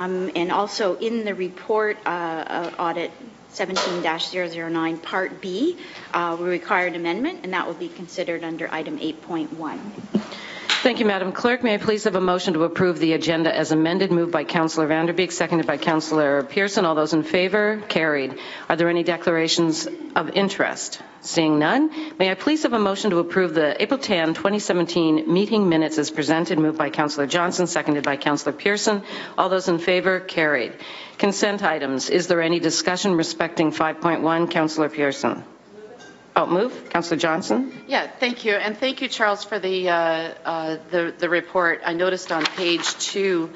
And also in the report, audit 17-009 Part B, we required amendment, and that will be considered under item 8.1. Thank you, Madam Clerk. May I please have a motion to approve the agenda as amended, moved by Councillor Vanderbeek, seconded by Councillor Pearson. All those in favor? Carried. Are there any declarations of interest? Seeing none, may I please have a motion to approve the April 10, 2017 meeting minutes as presented, moved by Councillor Johnson, seconded by Councillor Pearson. All those in favor? Carried. Consent items. Is there any discussion respecting 5.1? Councillor Pearson. Oh, move. Councillor Johnson. Yeah, thank you. And thank you, Charles, for the report. I noticed on page 2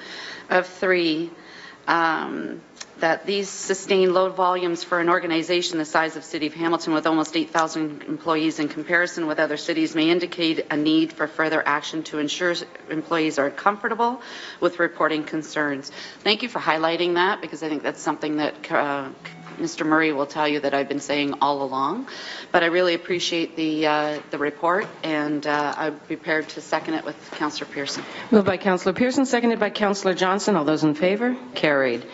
of 3 that these sustained low volumes for an organization the size of City of Hamilton with almost 8,000 employees in comparison with other cities may indicate a need for further action to ensure employees are comfortable with reporting concerns. Thank you for highlighting that, because I think that's something that Mr. Murray will tell you that I've been saying all along. But I really appreciate the report, and I'm prepared to second it with Councillor Pearson. Moved by Councillor Pearson, seconded by Councillor Johnson. All those in favor? Carried.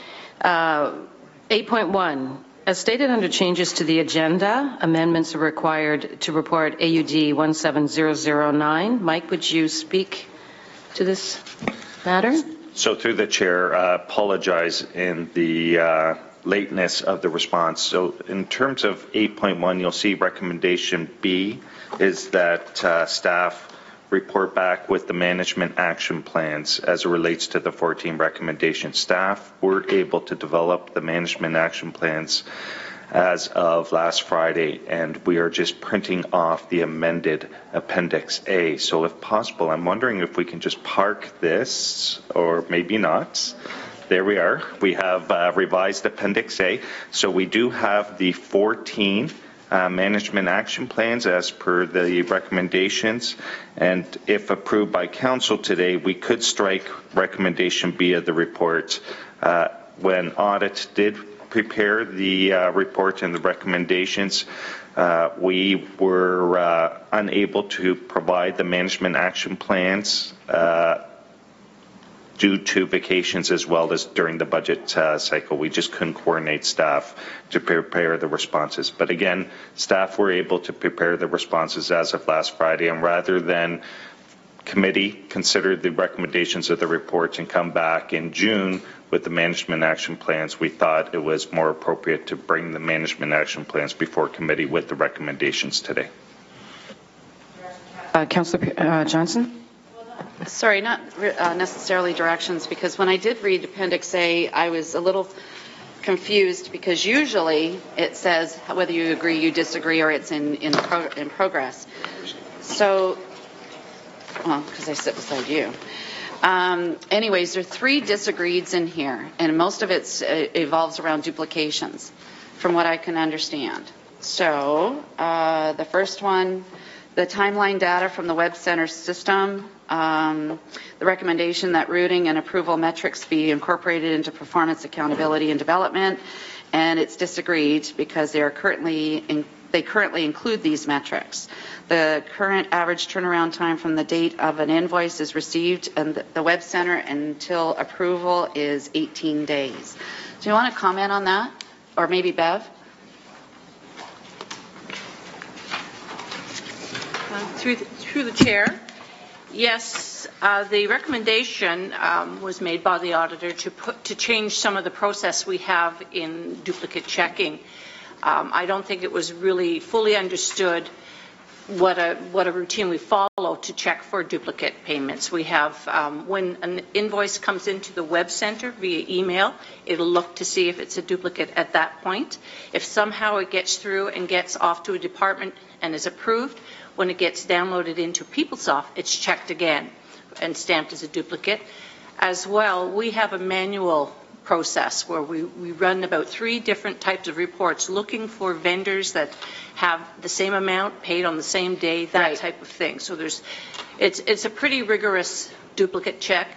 8.1. As stated under changes to the agenda, amendments are required to report AUD 17009. Mike, would you speak to this matter? So through the chair, apologize in the lateness of the response. So in terms of 8.1, you'll see recommendation B is that staff report back with the management action plans as it relates to the 14 recommendations. Staff were able to develop the management action plans as of last Friday, and we are just printing off the amended Appendix A. So if possible, I'm wondering if we can just park this, or maybe not. There we are. We have revised Appendix A. So we do have the 14 management action plans as per the recommendations, and if approved by council today, we could strike recommendation B of the report. When audit did prepare the report and the recommendations, we were unable to provide the management action plans due to vacations as well as during the budget cycle. We just couldn't coordinate staff to prepare the responses. But again, staff were able to prepare the responses as of last Friday, and rather than committee consider the recommendations of the reports and come back in June with the management action plans, we thought it was more appropriate to bring the management action plans before committee with the recommendations today. Councillor Johnson? Sorry, not necessarily directions, because when I did read Appendix A, I was a little confused, because usually it says whether you agree, you disagree, or it's in progress. So, well, because I sit beside you. Anyways, there are 3 disagreeds in here, and most of it evolves around duplications, from what I can understand. So, the first one, the timeline data from the Web Center system, the recommendation that routing and approval metrics be incorporated into performance accountability and development, and it's disagreed because they currently include these metrics. The current average turnaround time from the date of an invoice is received and the Web Center until approval is 18 days. Do you want to comment on that? Or maybe Bev? Through the chair, yes, the recommendation was made by the auditor to change some of the process we have in duplicate checking. I don't think it was really fully understood what a routine we follow to check for duplicate payments. We have, when an invoice comes into the Web Center via email, it'll look to see if it's a duplicate at that point. If somehow it gets through and gets off to a department and is approved, when it gets downloaded into PeopleSoft, it's checked again and stamped as a duplicate. As well, we have a manual process where we run about 3 different types of reports looking for vendors that have the same amount paid on the same day, that type of thing. So it's a pretty rigorous duplicate check,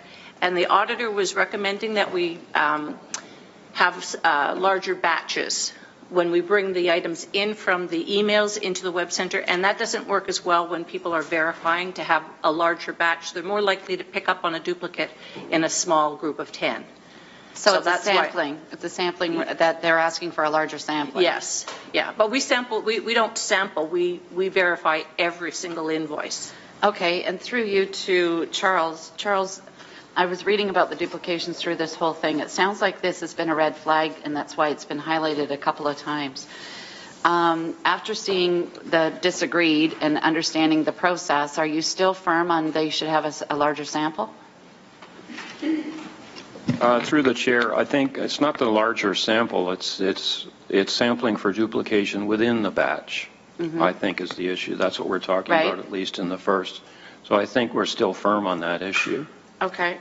and the auditor was recommending that we have larger batches when we bring the items in from the emails into the Web Center, and that doesn't work as well when people are verifying to have a larger batch. They're more likely to pick up on a duplicate in a small group of 10. So it's a that's why- sampling. It's a sampling that they're asking for a larger sampling. Yes, yeah, but we don't sample, we verify every single invoice. Okay, and through you to Charles. Charles, I was reading about the duplications through this whole thing. It sounds like this has been a red flag, and that's why it's been highlighted a couple of times. After seeing the disagreed and understanding the process, are you still firm on they should have a larger sample? Through the chair, I think it's not the larger sample, it's sampling for duplication within the batch, I think is the issue. That's what we're talking Right. about, at least in the first. So I think we're still firm on that issue. Okay.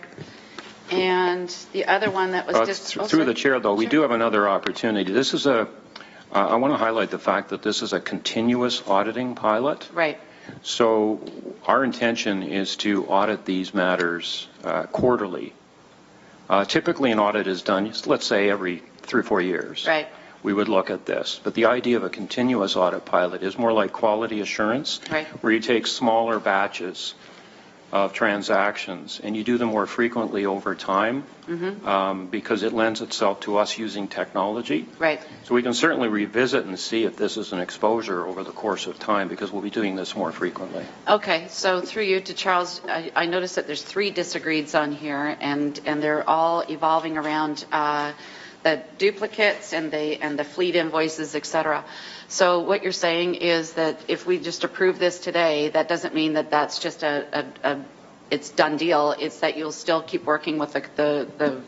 And the other one that was just... Through the chair, though, we do have another opportunity. This is I want to highlight the fact that this is a continuous auditing pilot. Right. So our intention is to audit these matters quarterly. Typically, an audit is done, let's say, every 3 or 4 years. Right. We would look at this. But the idea of a continuous audit pilot is more like quality assurance, Right. where you take smaller batches of transactions and you do them more frequently over time because it lends itself to us using technology. Right. So we can certainly revisit and see if this is an exposure over the course of time because we'll be doing this more frequently. Okay, so through you to Charles, I noticed that there's 3 disagreeds on here, and they're all evolving around the duplicates and the fleet invoices, et cetera. So what you're saying is that if we just approve this today, that doesn't mean that that's just it's done deal. It's that you'll still keep working with the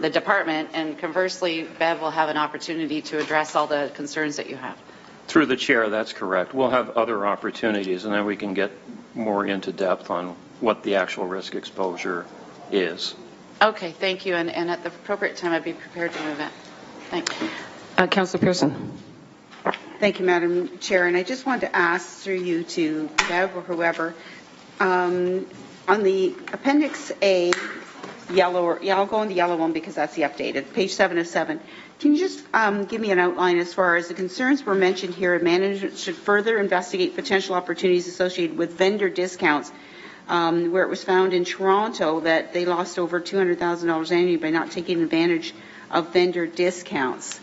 department, and conversely, Bev will have an opportunity to address all the concerns that you have. Through the chair, that's correct. We'll have other opportunities, and then we can get more into depth on what the actual risk exposure is. Okay, thank you. And at the appropriate time, I'd be prepared to move it. Thank you. Councillor Pearson. Thank you, Madam Chair. And I just wanted to ask through you to Bev or whoever, on the Appendix A, yellow, I'll go on the yellow one because that's the updated, page 7 of 7. Can you just give me an outline as far as the concerns were mentioned here? Management should further investigate potential opportunities associated with vendor discounts, where it was found in Toronto that they lost over $200,000 annually by not taking advantage of vendor discounts.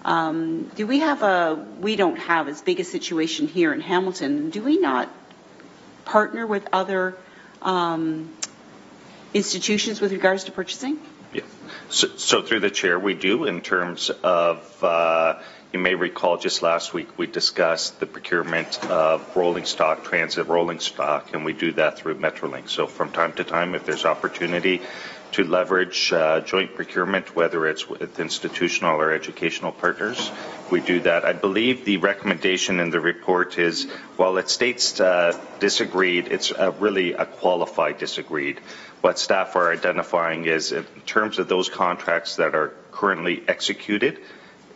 We don't have as big a situation here in Hamilton. Do we not partner with other institutions with regards to purchasing? Yeah. So through the chair, we do in terms of, you may recall just last week we discussed the procurement of rolling stock, transit rolling stock, and we do that through Metrolink. So from time to time, if there's opportunity to leverage joint procurement, whether it's with institutional or educational partners, we do that. I believe the recommendation in the report is, while it states disagreed, it's really a qualified disagreed. What staff are identifying is, in terms of those contracts that are currently executed,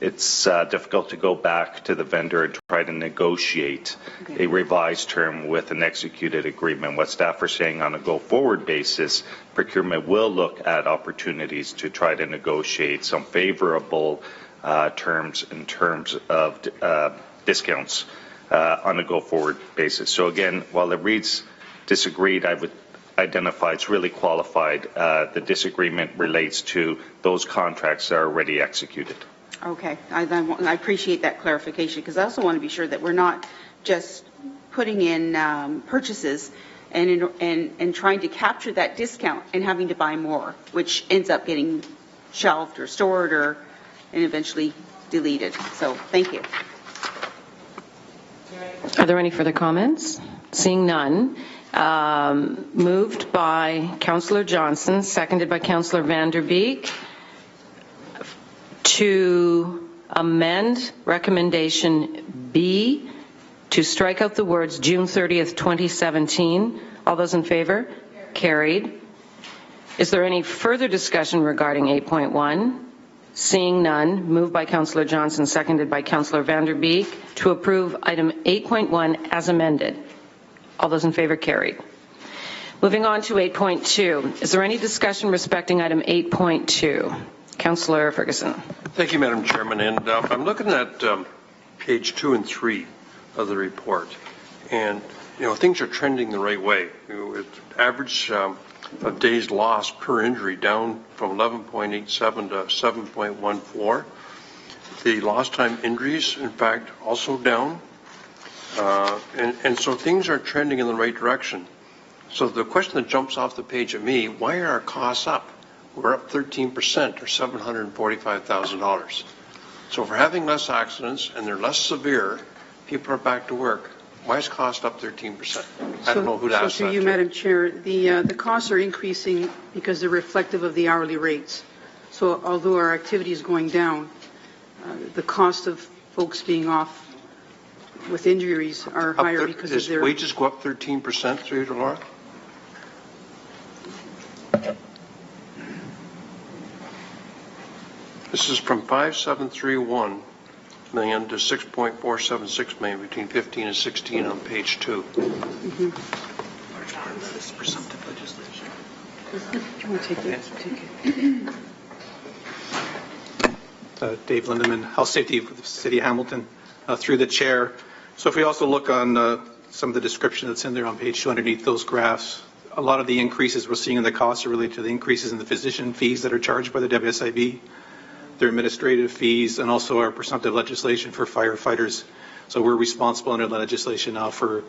it's difficult to go back to the vendor and try to negotiate a revised term with an executed agreement. What staff are saying on a go-forward basis, procurement will look at opportunities to try to negotiate some favorable terms in terms of discounts on a go-forward basis. So again, while it reads disagreed, I would identify it's really qualified. The disagreement relates to those contracts that are already executed. Okay. I appreciate that clarification, because I also want to be sure that we're not just putting in purchases and trying to capture that discount and having to buy more, which ends up getting shelved or stored and eventually deleted. So thank you. Are there any further comments? Seeing none. Moved by Councillor Johnson, seconded by Councillor Van Der Beek, to amend recommendation B to strike out the words June 30th, 2017. All those in favor? Carried. Is there any further discussion regarding 8.1? Seeing none, moved by Councillor Johnson, seconded by Councillor Van Der Beek, to approve item 8.1 as amended. All those in favor? Carried. Moving on to 8.2. Is there any discussion respecting item 8.2? Councillor Ferguson. Thank you, Madam Chairman. And I'm looking at page 2 and 3 of the report, and things are trending the right way. With average of days lost per injury, down from 11.87 to 7.14. The lost time injuries, in fact, also down. And so things are trending in the right direction. So the question that jumps off the page at me, why are our costs up? We're up 13%, or $745,000. So if we're having less accidents and they're less severe, people are back to work. Why is cost up 13%? I don't know who to ask So that through you, to. Madam Chair, the costs are increasing because they're reflective of the hourly rates. So although our activity is going down, the cost of folks being off with injuries are higher because of Does their... wages go up 13% through you, Laura? This is from 5.731 million to 6.476 million between 15 and 16 on page 2. Do you want to take it? Take it. Dave Lindeman, Health Safety for the City of Hamilton, through the chair. So if we also look on some of the description that's in there on page 2 underneath those graphs, a lot of the increases we're seeing in the costs are related to the increases in the physician fees that are charged by the WSIB, their administrative fees, and also our presumptive legislation for firefighters. So we're responsible under the legislation now for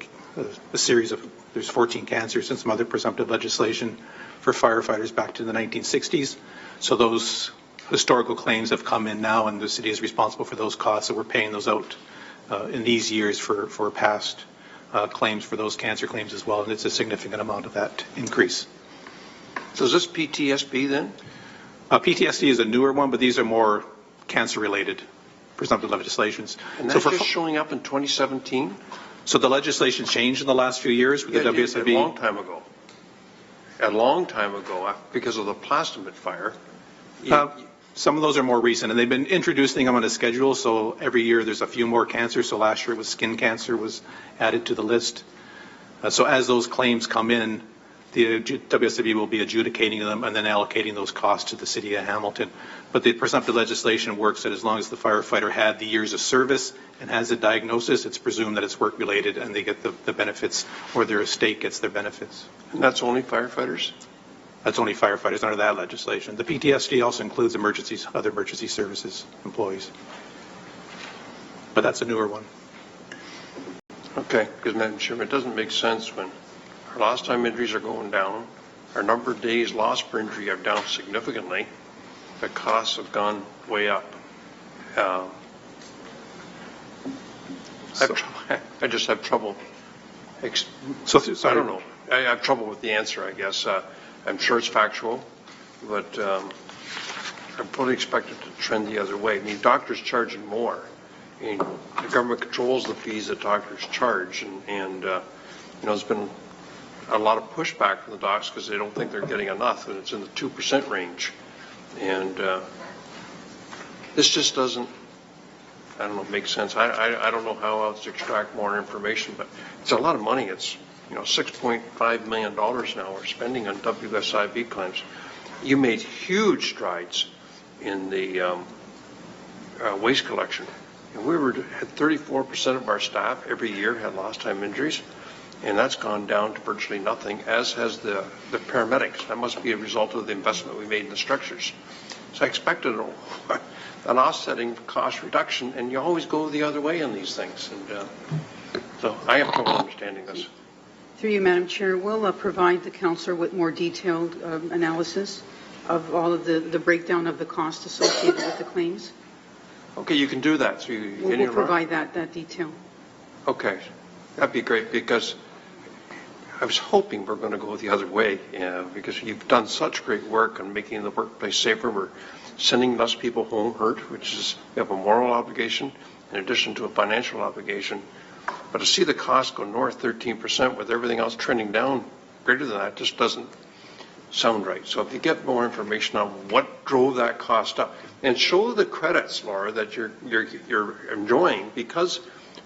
a series of, there's 14 cancers and some other presumptive legislation for firefighters back to the 1960s. So those historical claims have come in now, and the city is responsible for those costs, so we're paying those out in these years for past claims for those cancer claims as well, and it's a significant amount of that increase. So is this PTSD then? PTSD is a newer one, but these are more cancer-related presumptive legislations. And So that's just showing up in 2017? So the legislation changed in the last few years with the WSIB. A long time ago. A long time ago, because of the Plastimid fire. Some of those are more recent, and they've been introducing them on a schedule, so every year there's a few more cancers. So last year it was skin cancer was added to the list. So as those claims come in, the WSIB will be adjudicating them and then allocating those costs to the city of Hamilton. But the presumptive legislation works that as long as the firefighter had the years of service and has a diagnosis, it's presumed that it's work-related and they get the benefits, or their estate gets their benefits. And that's only firefighters? That's only firefighters under that legislation. The PTSD also includes other emergency services employees. But that's a newer one. Okay, because Madam Chairman, it doesn't make sense when our lost time injuries are going down, our number of days lost per injury are down significantly, the costs have gone way up. I just have trouble. I don't know. I have trouble with the answer, I guess. I'm sure it's factual, but I'm fully expected to trend the other way. I mean, doctors charging more. I mean, the government controls the fees that doctors charge, and there's been a lot of pushback from the docs because they don't think they're getting enough, and it's in the 2% range. And this just doesn't, make sense. I don't know how else to extract more information, but it's a lot of money. It's $6.5 million now we're spending on WSIB claims. You made huge strides in the waste collection. And we had 34% of our staff every year had lost time injuries, and that's gone down to virtually nothing, as has the paramedics. That must be a result of the investment we made in the structures. So I expected an offsetting cost reduction, and you always go the other way on these things. And so I have trouble understanding this. Through you, Madam Chair, we'll provide the councillor with more detailed analysis of all of the breakdown of the cost associated with the claims. Okay, you can do that. So We'll provide that detail. Okay, that'd be great, because I was hoping we're going to go the other way, because you've done such great work on making the workplace safer. We're sending less people home hurt, which is, we have a moral obligation in addition to a financial obligation. But to see the cost go north 13% with everything else trending down greater than that just doesn't sound right. So if you get more information on what drove that cost up, and show the credits, Laura, that you're enjoying, because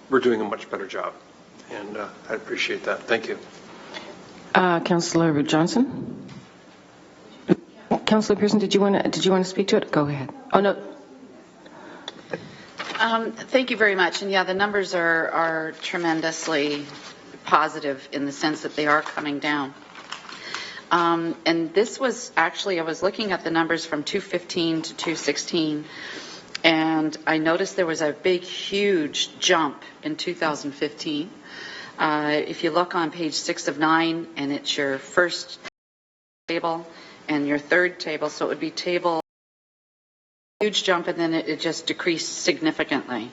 we're doing a much better job. And I appreciate that. Thank you. Councillor Johnson? Councillor Pearson, did you want to speak to it? Go ahead. Oh, no. Thank you very much. And yeah, the numbers are tremendously positive in the sense that they are coming down. And this was actually, I was looking at the numbers from 2015 to 2016, and I noticed there was a big, huge jump in 2015. If you look on page 6 of 9, and it's your first table and your third table, so it would be table, huge jump, and then it just decreased significantly.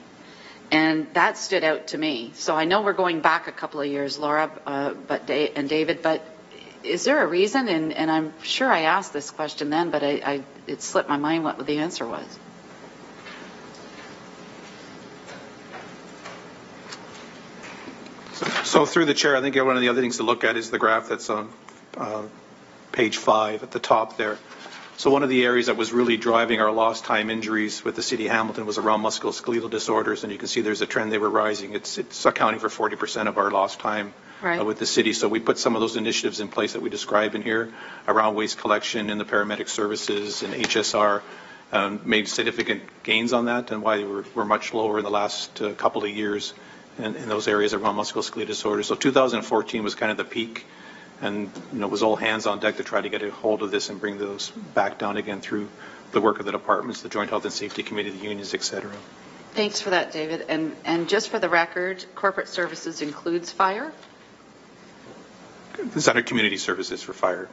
And that stood out to me. So I know we're going back a couple of years, Laura and David, but is there a reason? And I'm sure I asked this question then, but it slipped my mind what the answer was. So through the chair, I think one of the other things to look at is the graph that's on page 5 at the top there. So one of the areas that was really driving our lost time injuries with the City of Hamilton was around musculoskeletal disorders, and you can see there's a trend they were rising. It's accounting for 40% of our lost time with the city. So we put some of those initiatives in place that we describe in here around waste collection and the paramedic services and HSR. Made significant gains on that, and why we're much lower in the last couple of years in those areas around musculoskeletal disorders. So 2014 was kind of the peak. And it was all hands on deck to try to get a hold of this and bring those back down again through the work of the departments, the Joint Health and Safety Committee, the unions, et cetera. Thanks for that, David. And just for the record, corporate services includes fire? It's under community services for fire.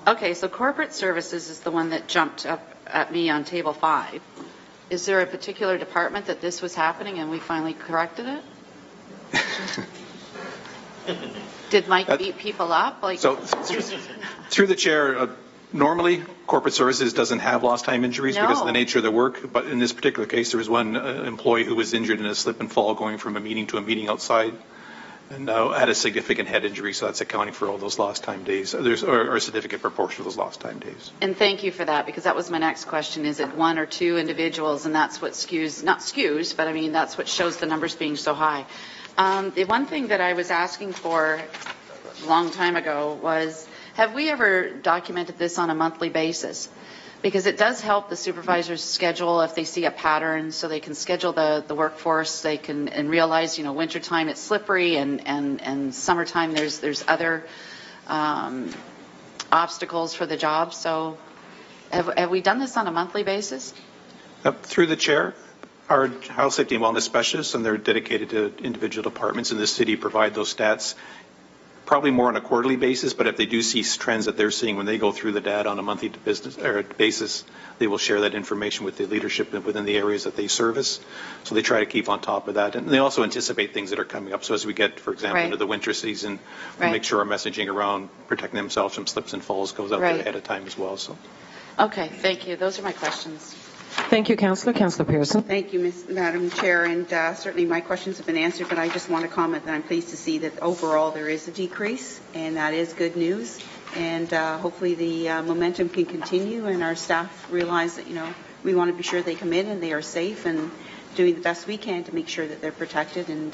Okay, so corporate services is the one that jumped up at me on table 5. Is there a particular department that this was happening and we finally corrected it? Did Mike beat people up? So through the chair, normally corporate services doesn't have lost time injuries because of the nature of the work. But in this particular case, there was one employee who was injured in a slip and fall going from a meeting to a meeting outside, and had a significant head injury. So that's accounting for all those lost time days. There's or a significant proportion of those lost time days. And thank you for that, because that was my next question. Is it one or two individuals? And that's what skews, not skews, but I mean, that's what shows the numbers being so high. The one thing that I was asking for a long time ago was, have we ever documented this on a monthly basis? Because it does help the supervisors schedule if they see a pattern, so they can schedule the workforce. They can and realize, wintertime it's slippery, and summertime there's other obstacles for the job. So have we done this on a monthly basis? Through the chair, our health, safety, and wellness specialists, and they're dedicated to individual departments in the city, provide those stats probably more on a quarterly basis, but if they do see trends that they're seeing when they go through the data on a monthly basis, they will share that information with the leadership within the areas that they service. So they try to keep on top of that. And they also anticipate things that are coming up. So as we get, for example, into the winter season, we make sure our messaging around protecting themselves from slips and falls goes out there ahead of time as well. So. Okay, thank you. Those are my questions. Thank you, Councillor. Councillor Pearson. Thank you, Madam Chair, and certainly my questions have been answered, but I just want to comment that I'm pleased to see that overall there is a decrease, and that is good news, and hopefully the momentum can continue, and our staff realize that, we want to be sure they come in and they are safe and doing the best we can to make sure that they're protected and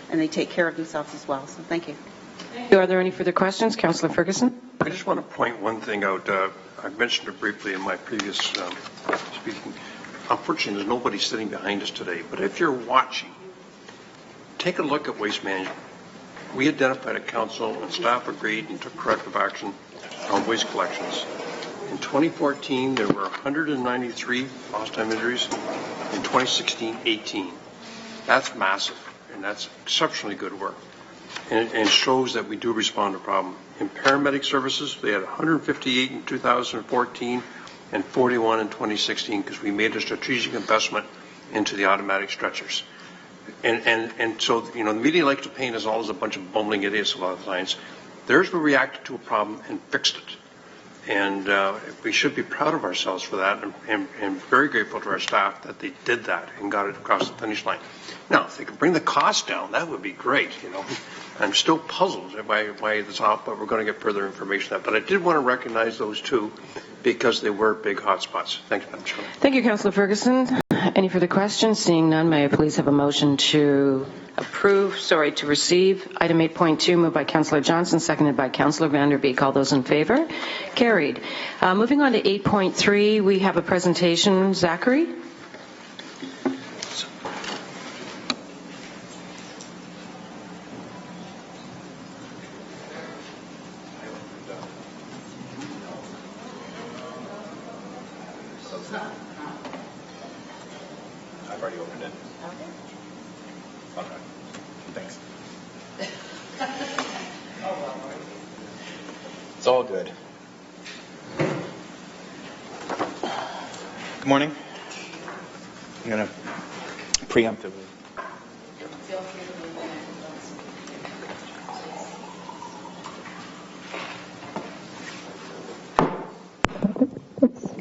they take care of themselves as well. So thank you. Are there any further questions? Councillor Ferguson. I just want to point one thing out. I mentioned it briefly in my previous speaking. Unfortunately, there's nobody sitting behind us today, but if you're watching, take a look at waste management. We identified at council and staff agreed and took corrective action on waste collections. In 2014, there were 193 lost time injuries. In 2016, 18. That's massive, and that's exceptionally good work. And shows that we do respond to a problem. In paramedic services, they had 158 in 2014 and 41 in 2016 because we made a strategic investment into the automatic stretchers. And so, the media likes to paint us all as a bunch of bumbling idiots a lot of times. Theirs we reacted to a problem and fixed it. And we should be proud of ourselves for that and very grateful to our staff that they did that and got it across the finish line. Now, if they could bring the cost down, that would be great, I'm still puzzled why it's off, but we're going to get further information on that. But I did want to recognize those two because they were big hotspots. Thanks, Madam Chairman. Thank you, Councillor Ferguson. Any further questions? Seeing none, may I please have a motion to receive item 8.2, moved by Councillor Johnson, seconded by Councillor Vanderbeek. All those in favor? Carried. Moving on to 8.3, we have a presentation. Zachary? already opened it. Okay. Thanks. It's all good. Good morning. I'm going to preemptively.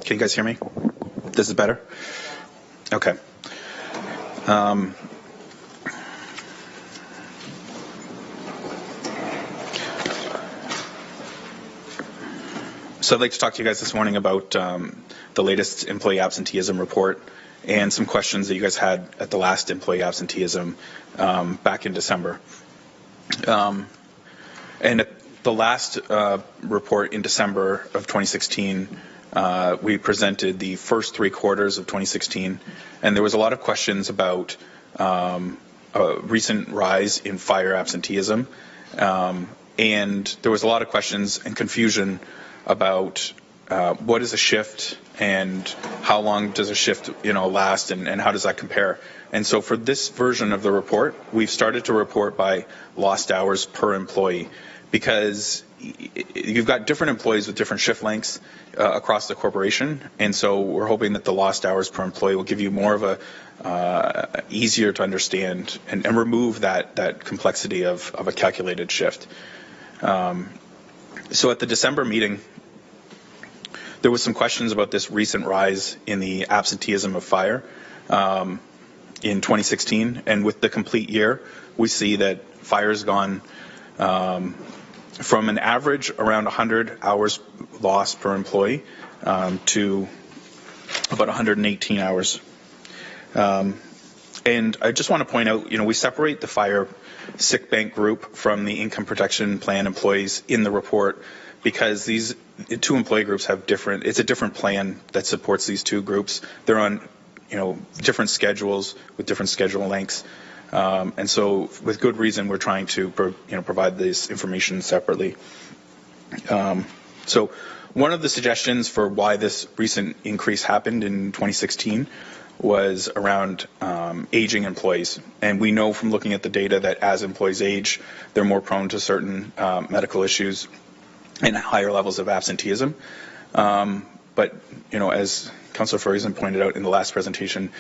Can you guys hear me? This is better? Okay. So I'd like to talk to you guys this morning about the latest employee absenteeism report and some questions that you guys had at the last employee absenteeism back in December. And at the last report in December of 2016, we presented the first 3 quarters of 2016, and there was a lot of questions about a recent rise in fire absenteeism, and there was a lot of questions and confusion about what is a shift and how long does a shift last, and how does that compare. And so for this version of the report, we've started to report by lost hours per employee, because you've got different employees with different shift lengths across the corporation, and so we're hoping that the lost hours per employee will give you more of a easier to understand and remove that complexity of a calculated shift. So at the December meeting, there was some questions about this recent rise in the absenteeism of fire in 2016, and with the complete year, we see that fire's gone from an average around 100 hours lost per employee to about 118 hours. And I just want to point out, we separate the fire sick bank group from the income protection plan employees in the report, because these 2 employee groups have it's a different plan that supports these 2 groups. They're on, different schedules with different schedule lengths. And so with good reason, we're trying to provide this information separately. So one of the suggestions for why this recent increase happened in 2016 was around aging employees. And we know from looking at the data that as employees age, they're more prone to certain medical issues and higher levels of absenteeism. But, as Councillor Ferguson pointed out in the last presentation,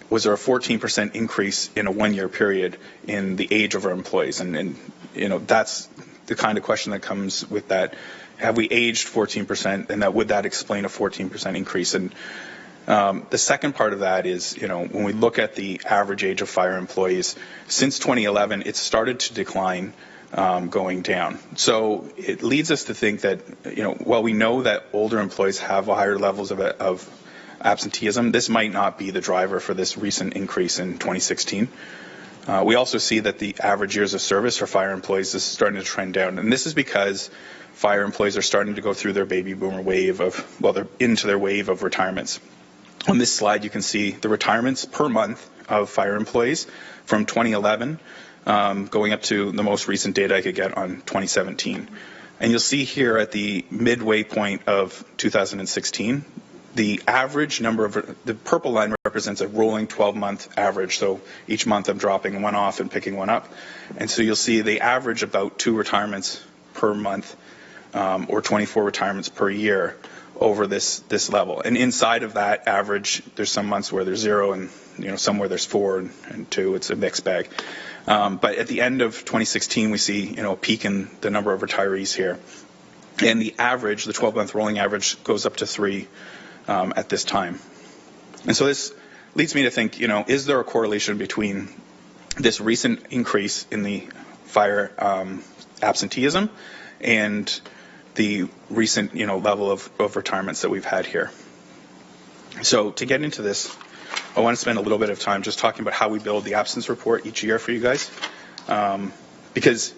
was there a 14% increase in a 1-year period in the age of our employees? And that's the kind of question that comes with that. Have we aged 14%, and would that explain a 14% increase? And the second part of that is, when we look at the average age of fire employees, since 2011, it's started to decline, going down. So it leads us to think that, while we know that older employees have higher levels of absenteeism, this might not be the driver for this recent increase in 2016. We also see that the average years of service for fire employees is starting to trend down, and this is because fire employees are starting to go through their baby boomer wave they're into their wave of retirements. On this slide, you can see the retirements per month of fire employees from 2011 going up to the most recent data I could get on 2017. And you'll see here at the midway point of 2016, the average number of, the purple line represents a rolling 12-month average. So each month I'm dropping one off and picking one up. And so you'll see they average about 2 retirements per month, or 24 retirements per year over this level. And inside of that average, there's some months where there's 0 and somewhere there's 4 and 2. It's a mixed bag. But at the end of 2016, we see a peak in the number of retirees here. And the average, the 12-month rolling average, goes up to 3 at this time. And so this leads me to think, is there a correlation between this recent increase in the fire absenteeism and the recent, level of retirements that we've had here? So to get into this, I want to spend a little bit of time just talking about how we build the absence report each year for you guys, because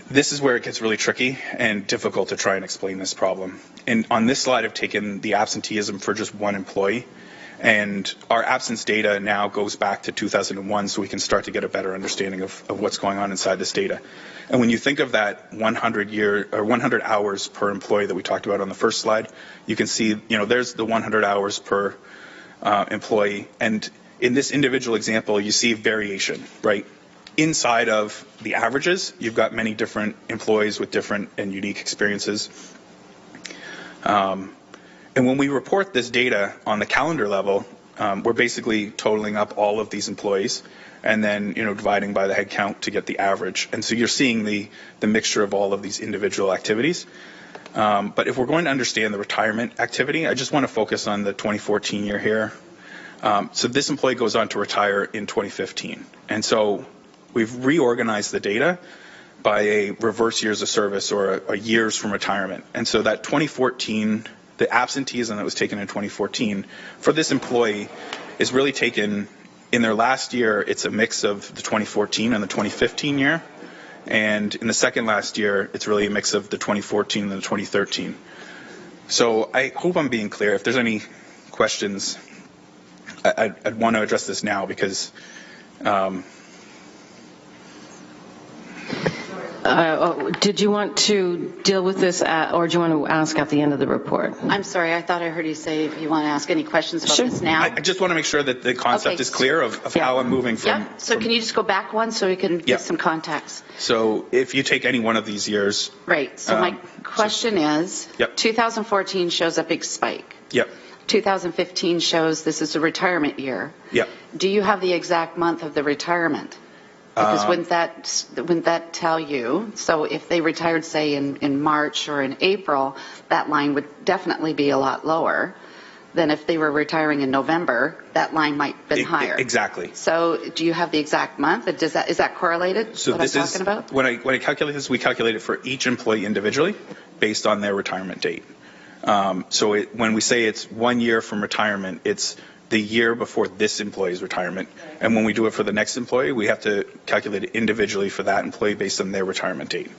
this is where it gets really tricky and difficult to try and explain this problem. And on this slide, I've taken the absenteeism for just one employee, and our absence data now goes back to 2001, so we can start to get a better understanding of what's going on inside this data. And when you think of that 100 hours per employee that we talked about on the first slide, you can see, there's the 100 hours per employee. And in this individual example, you see variation, right? Inside of the averages, you've got many different employees with different and unique experiences. And when we report this data on the calendar level, we're basically totaling up all of these employees and then, dividing by the head count to get the average. And so you're seeing the mixture of all of these individual activities. But if we're going to understand the retirement activity, I just want to focus on the 2014 year here. So this employee goes on to retire in 2015. And so we've reorganized the data by a reverse years of service or a years from retirement. And so that 2014, the absenteeism that was taken in 2014 for this employee is really taken in their last year. It's a mix of the 2014 and the 2015 year. And in the second last year, it's really a mix of the 2014 and the 2013. So I hope I'm being clear. If there's any questions, I'd want to address this now because did you want to deal with this or do you want to ask at the end of the report? I'm sorry, I thought I heard you say if you want to ask any questions about this now. I just want to make sure that the concept is clear of how I'm moving from. Yeah, so can you just go back one so we can get some context? So if you take any one of these years. Right, so my question is, 2014 shows a big spike. Yep. 2015 shows this is a retirement year. Yep. Do you have the exact month of the retirement? Because wouldn't that tell you? So if they retired, say, in March or in April, that line would definitely be a lot lower than if they were retiring in November. That line might have been higher. Exactly. So do you have the exact month? Is that correlated? So what this I'm talking about? When I calculate this, we calculate it for each employee individually based on their retirement date. So when we say it's 1 year from retirement, it's the year before this employee's retirement. And when we do it for the next employee, we have to calculate it individually for that employee based on their retirement date.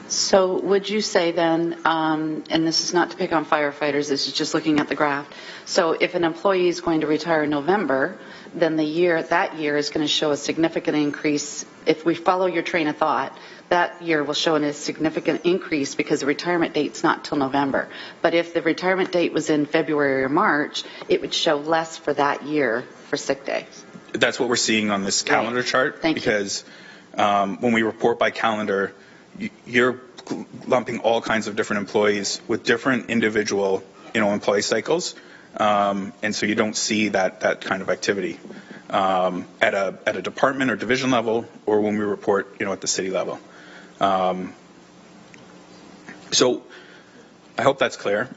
So would you say then, and this is not to pick on firefighters, this is just looking at the graph. So if an employee is going to retire in November, then that year is going to show a significant increase. If we follow your train of thought, that year will show a significant increase because the retirement date's not till November. But if the retirement date was in February or March, it would show less for that year for sick days. That's what we're seeing on this calendar chart. Thank you. Because when we report by calendar, you're lumping all kinds of different employees with different individual, employee cycles. And so you don't see that kind of activity at a department or division level or when we report, at the city level. So I hope that's clear.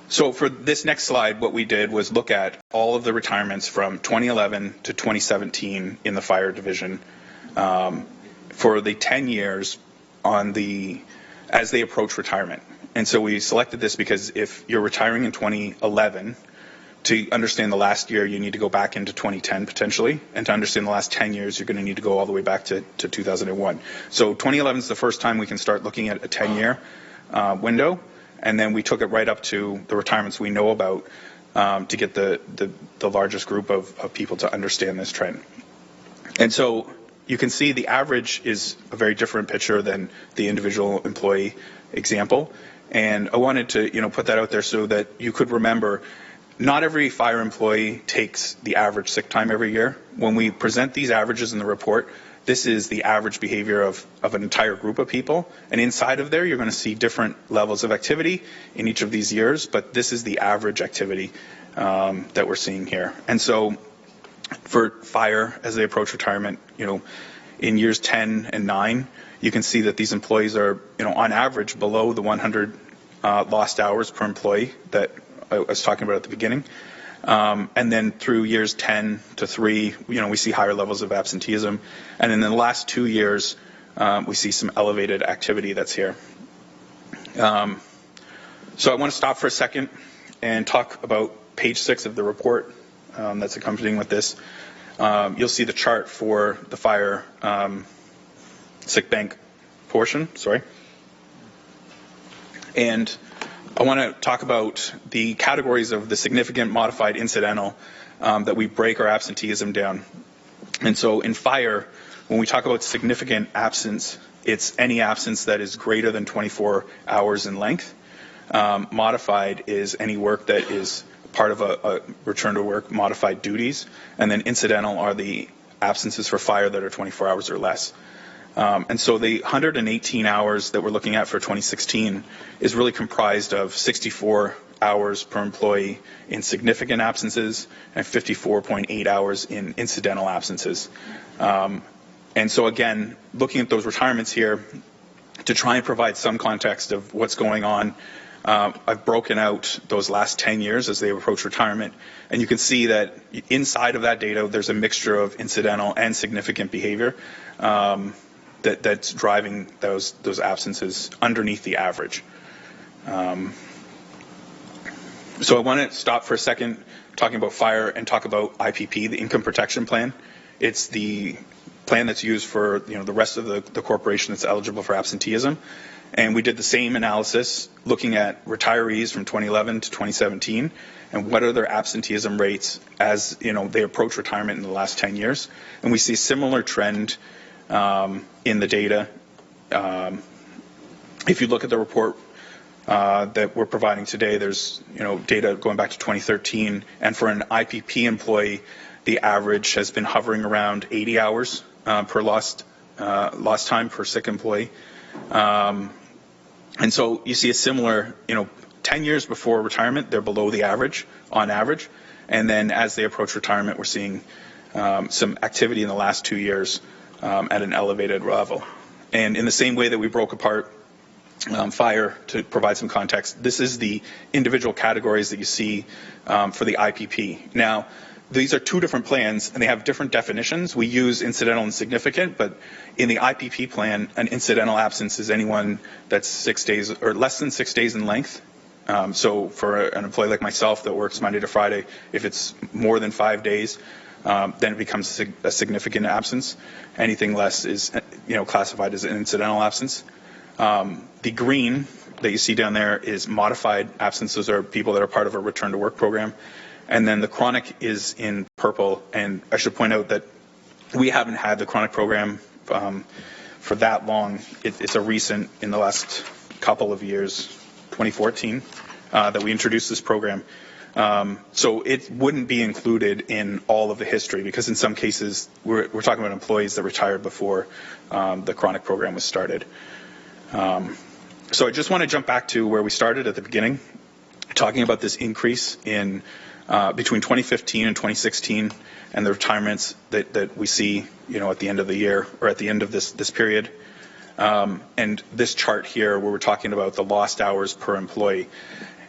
So for this next slide, what we did was look at all of the retirements from 2011 to 2017 in the fire division for the 10 years as they approach retirement. And so we selected this because if you're retiring in 2011, to understand the last year, you need to go back into 2010 potentially. And to understand the last 10 years, you're going to need to go all the way back to 2001. So 2011 is the first time we can start looking at a 10-year window. And then we took it right up to the retirements we know about to get the largest group of people to understand this trend. And so you can see the average is a very different picture than the individual employee example. And I wanted to, put that out there so that you could remember not every fire employee takes the average sick time every year. When we present these averages in the report, this is the average behavior of an entire group of people. And inside of there, you're going to see different levels of activity in each of these years, but this is the average activity that we're seeing here. And so for fire, as they approach retirement, in years 10 and 9, you can see that these employees are, on average below the 100 lost hours per employee that I was talking about at the beginning. And then through years 10 to 3, we see higher levels of absenteeism. And in the last 2 years, we see some elevated activity that's here. So I want to stop for a second and talk about page 6 of the report that's accompanying with this. You'll see the chart for the fire sick bank portion, And I want to talk about the categories of the significant, modified, incidental that we break our absenteeism down. And so in fire, when we talk about significant absence, it's any absence that is greater than 24 hours in length. Modified is any work that is part of a return to work modified duties, and then incidental are the absences for fire that are 24 hours or less. And so the 118 hours that we're looking at for 2016 is really comprised of 64 hours per employee in significant absences and 54.8 hours in incidental absences. And so again, looking at those retirements here, to try and provide some context of what's going on, I've broken out those last 10 years as they approach retirement, and you can see that inside of that data there's a mixture of incidental and significant behavior that's driving those absences underneath the average. So I want to stop for a second talking about fire and talk about IPP, the Income Protection Plan. It's the plan that's used for the rest of the corporation that's eligible for absenteeism. And we did the same analysis looking at retirees from 2011 to 2017 and what are their absenteeism rates as they approach retirement in the last 10 years. And we see a similar trend in the data. If you look at the report that we're providing today, there's data going back to 2013, and for an IPP employee, the average has been hovering around 80 hours per lost time per sick employee. And so you see a similar, 10 years before retirement, they're below the average, on average. And then as they approach retirement, we're seeing some activity in the last 2 years at an elevated level. And in the same way that we broke apart fire to provide some context, this is the individual categories that you see for the IPP. Now, these are two different plans, and they have different definitions. We use incidental and significant, but in the IPP plan, an incidental absence is anyone that's 6 days or less than 6 days in length. So for an employee like myself that works Monday to Friday, if it's more than 5 days, then it becomes a significant absence. Anything less is classified as an incidental absence. The green that you see down there is modified absences, or people that are part of a return to work program. And then the chronic is in purple. And I should point out that we haven't had the chronic program for that long. It's a recent, in the last couple of years, 2014, that we introduced this program. So it wouldn't be included in all of the history, because in some cases we're talking about employees that retired before the chronic program was started. So I just want to jump back to where we started at the beginning, talking about this increase in between 2015 and 2016 and the retirements that we see, at the end of the year or at the end of this period. And this chart here where we're talking about the lost hours per employee.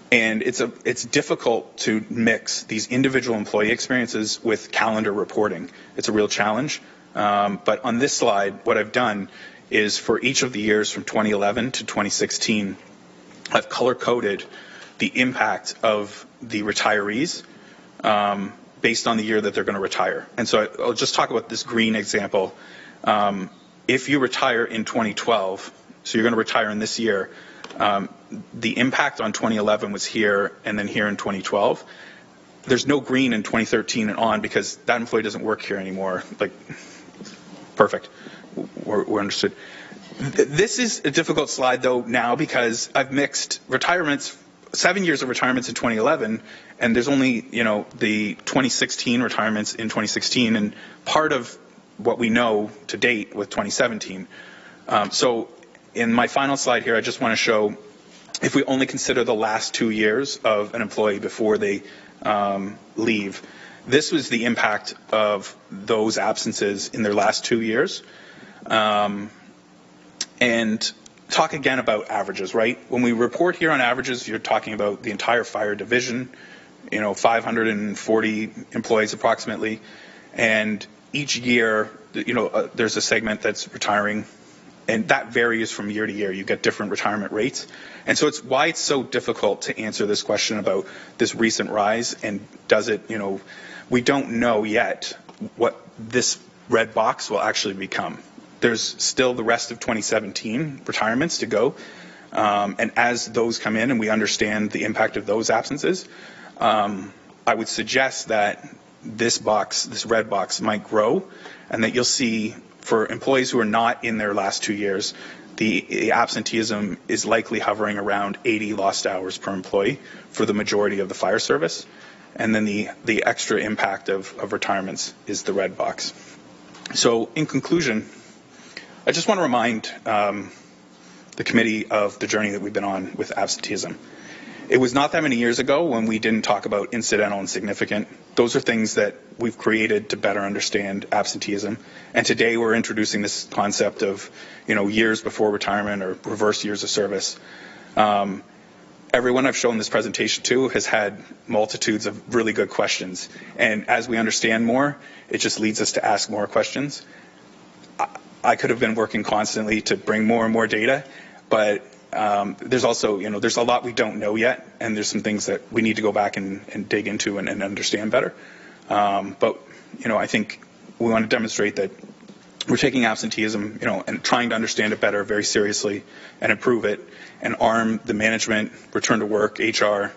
And it's difficult to mix these individual employee experiences with calendar reporting. It's a real challenge. But on this slide, what I've done is for each of the years from 2011 to 2016, I've color-coded the impact of the retirees based on the year that they're going to retire. And so I'll just talk about this green example. If you retire in 2012, so you're going to retire in this year, the impact on 2011 was here and then here in 2012. There's no green in 2013 and on because that employee doesn't work here anymore. Perfect. We're understood. This is a difficult slide, though, now because I've mixed retirements, 7 years of retirements in 2011, and there's only, the 2016 retirements in 2016, and part of what we know to date with 2017. So in my final slide here, I just want to show if we only consider the last 2 years of an employee before they leave, this was the impact of those absences in their last 2 years. And talk again about averages, right? When we report here on averages, you're talking about the entire fire division, 540 employees approximately. And each year, there's a segment that's retiring, and that varies from year to year. You get different retirement rates. And so it's why it's so difficult to answer this question about this recent rise, and does it, we don't know yet what this red box will actually become. There's still the rest of 2017 retirements to go. And as those come in and we understand the impact of those absences, I would suggest that this red box might grow, and that you'll see for employees who are not in their last 2 years, the absenteeism is likely hovering around 80 lost hours per employee for the majority of the fire service. and then the extra impact of retirements is the red box. So in conclusion, I just want to remind the committee of the journey that we've been on with absenteeism. It was not that many years ago when we didn't talk about incidental and significant. Those are things that we've created to better understand absenteeism. And today we're introducing this concept of, years before retirement or reverse years of service. Everyone I've shown this presentation to has had multitudes of really good questions. And as we understand more, it just leads us to ask more questions. I could have been working constantly to bring more and more data, but there's also, there's a lot we don't know yet, and there's some things that we need to go back and dig into and understand better. But I think we want to demonstrate that we're taking absenteeism, and trying to understand it better very seriously and improve it and arm the management, return to work, HR,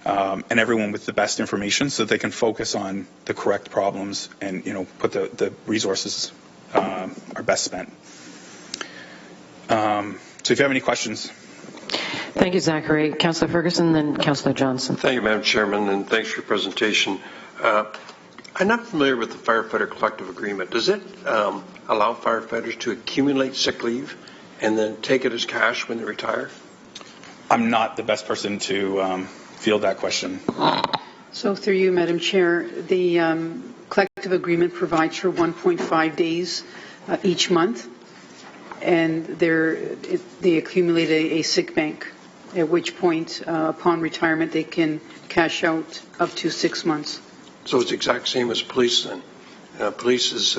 and everyone with the best information so that they can focus on the correct problems and, put the resources are best spent. So if you have any questions. Thank you, Zachary. Councillor Ferguson, then Councillor Johnson. Thank you, Madam Chairman, and thanks for your presentation. I'm not familiar with the firefighter collective agreement. Does it allow firefighters to accumulate sick leave and then take it as cash when they retire? I'm not the best person to field that question. So through you, Madam Chair, the collective agreement provides for 1.5 days each month, and they accumulate a sick bank, at which point, upon retirement, they can cash out up to 6 months. So it's the exact same as police then. Police is,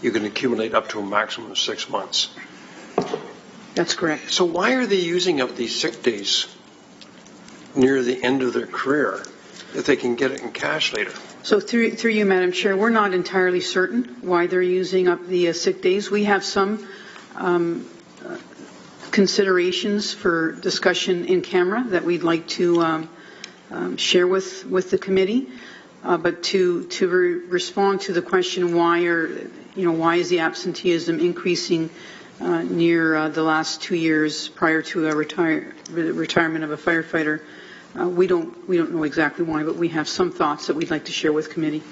you can accumulate up to a maximum of 6 months. That's correct. So why are they using up these sick days near the end of their career if they can get it in cash later? So through you, Madam Chair, we're not entirely certain why they're using up the sick days. We have some considerations for discussion in camera that we'd like to share with the committee. But to respond to the question, why is the absenteeism increasing near the last 2 years prior to a retirement of a firefighter? We don't know exactly why, but we have some thoughts that we'd like to share with committee.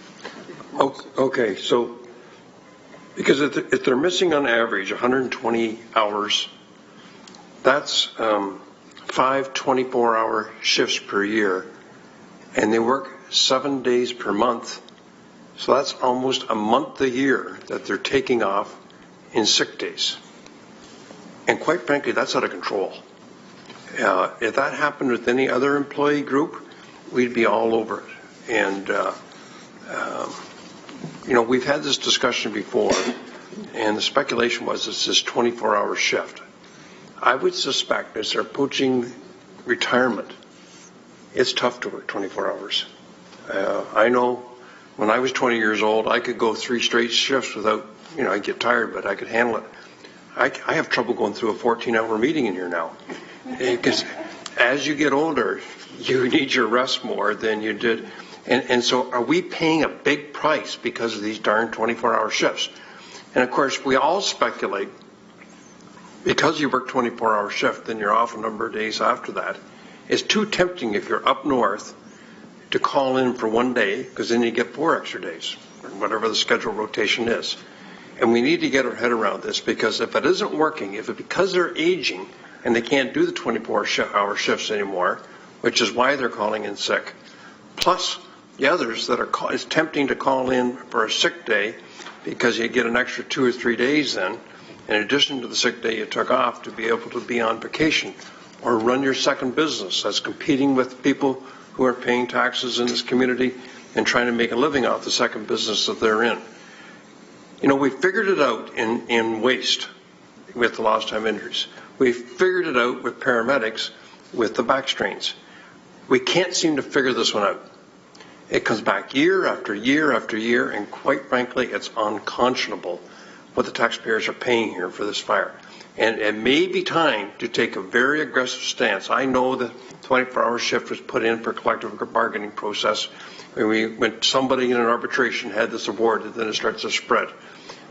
Okay, so because if they're missing on average 120 hours, that's 5 24-hour shifts per year, and they work 7 days per month. So that's almost a month a year that they're taking off in sick days. And quite frankly, that's out of control. If that happened with any other employee group, we'd be all over it. And, we've had this discussion before, and the speculation was it's this 24-hour shift. I would suspect as they're approaching retirement, it's tough to work 24 hours. I know when I was 20 years old, I could go 3 straight shifts without, I'd get tired, but I could handle it. I have trouble going through a 14-hour meeting in here now. Because as you get older, you need your rest more than you did. And so are we paying a big price because of these darn 24-hour shifts? And, of course, we all speculate because you work 24-hour shift, then you're off a number of days after that. It's too tempting if you're up north to call in for 1 day, because then you get 4 extra days, or whatever the schedule rotation is. And we need to get our head around this, because if it isn't working, because they're aging and they can't do the 24-hour shifts anymore, which is why they're calling in sick, plus the others that it's tempting to call in for a sick day because you get an extra 2 or 3 days then, in addition to the sick day you took off, to be able to be on vacation or run your second business that's competing with people who are paying taxes in this community and trying to make a living off the second business that they're in. We figured it out in waste with the lost time injuries. We figured it out with paramedics with the back strains. We can't seem to figure this one out. It comes back year after year after year, and quite frankly, it's unconscionable what the taxpayers are paying here for this fire. And it may be time to take a very aggressive stance. I know the 24-hour shift was put in for collective bargaining process when somebody in an arbitration had this award, and then it starts to spread.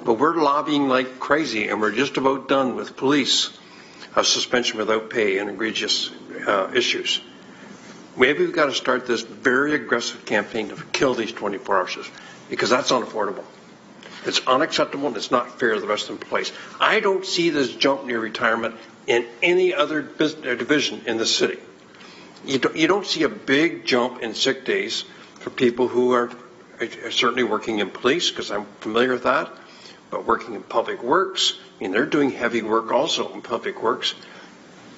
But we're lobbying like crazy, and we're just about done with police suspension without pay and egregious issues. Maybe we've got to start this very aggressive campaign to kill these 24-hour shifts, because that's unaffordable. It's unacceptable, and it's not fair to the rest of the place. I don't see this jump near retirement in any other division in the city. You don't see a big jump in sick days for people who are certainly working in police, because I'm familiar with that, but working in public works. I mean, they're doing heavy work also in public works.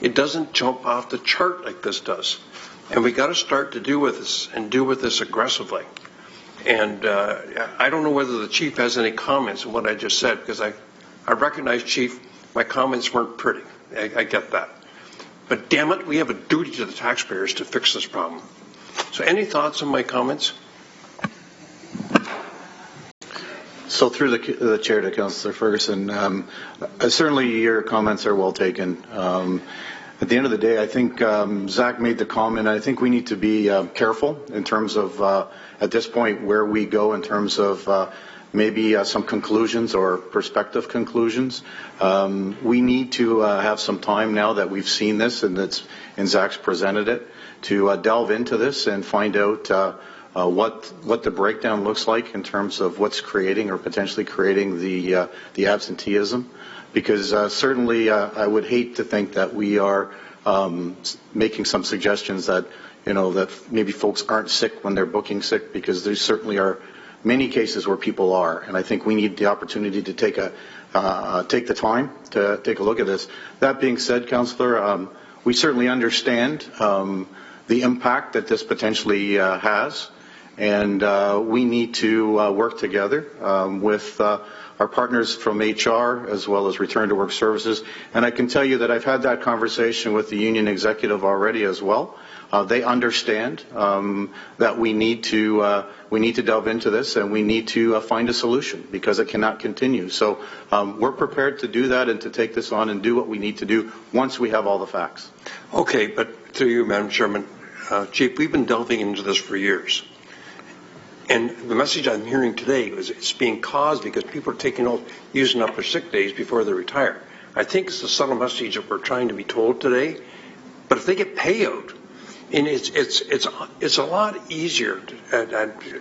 It doesn't jump off the chart like this does. And we got to start to do with this, and do with this aggressively. And I don't know whether the chief has any comments on what I just said, because I recognize, Chief, my comments weren't pretty. I get that. But damn it, we have a duty to the taxpayers to fix this problem. So any thoughts on my comments? So through the chair to Councillor Ferguson, certainly your comments are well taken. At the end of the day, I think Zach made the comment. I think we need to be careful in terms of, at this point, where we go in terms of maybe some conclusions or prospective conclusions. We need to have some time now that we've seen this and Zach's presented it to delve into this and find out what the breakdown looks like in terms of what's creating or potentially creating the absenteeism. Because certainly I would hate to think that we are making some suggestions that, that maybe folks aren't sick when they're booking sick, because there certainly are many cases where people are. And I think we need the opportunity to take the time to take a look at this. That being said, Councillor, we certainly understand the impact that this potentially has. And we need to work together with our partners from HR as well as Return to Work Services. And I can tell you that I've had that conversation with the union executive already as well. They understand that we need to delve into this, and we need to find a solution, because it cannot continue. So we're prepared to do that and to take this on and do what we need to do once we have all the facts. Okay, but to you, Madam Chairman, Chief, we've been delving into this for years. And the message I'm hearing today is it's being caused because people are using up their sick days before they retire. I think it's the subtle message that we're trying to be told today. But if they get payout, and it's a lot easier.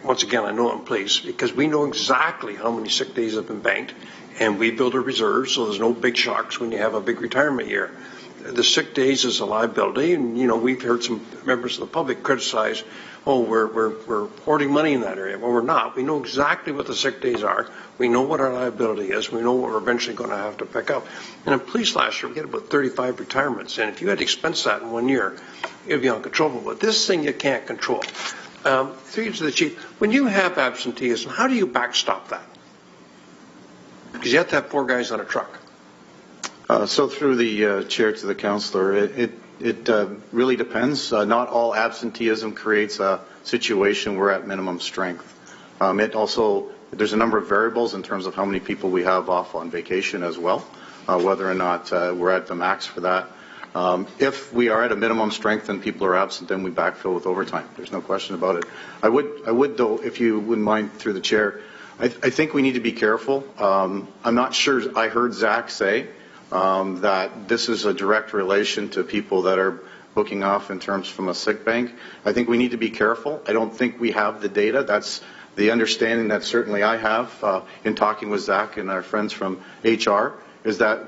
Once again, I know in place because we know exactly how many sick days have been banked, and we build a reserve so there's no big shocks when you have a big retirement year. The sick days is a liability, and we've heard some members of the public criticize, we're hoarding money in that area. Well, we're not. We know exactly what the sick days are. We know what our liability is. We know what we're eventually going to have to pick up. And in police last year, we had about 35 retirements, and if you had to expense that in 1 year, it would be uncontrollable. But this thing you can't control. Through you to the chief, when you have absenteeism, how do you backstop that? Because you have to have 4 guys on a truck. So through the chair to the councillor, it really depends. Not all absenteeism creates a situation where we're at minimum strength. There's a number of variables in terms of how many people we have off on vacation as well, whether or not we're at the max for that. If we are at a minimum strength and people are absent, then we backfill with overtime. There's no question about it. I would though, if you wouldn't mind through the chair, I think we need to be careful. I'm not sure I heard Zach say that this is a direct relation to people that are booking off in terms from a sick bank. I think we need to be careful. I don't think we have the data. That's the understanding that certainly I have in talking with Zach and our friends from HR, is that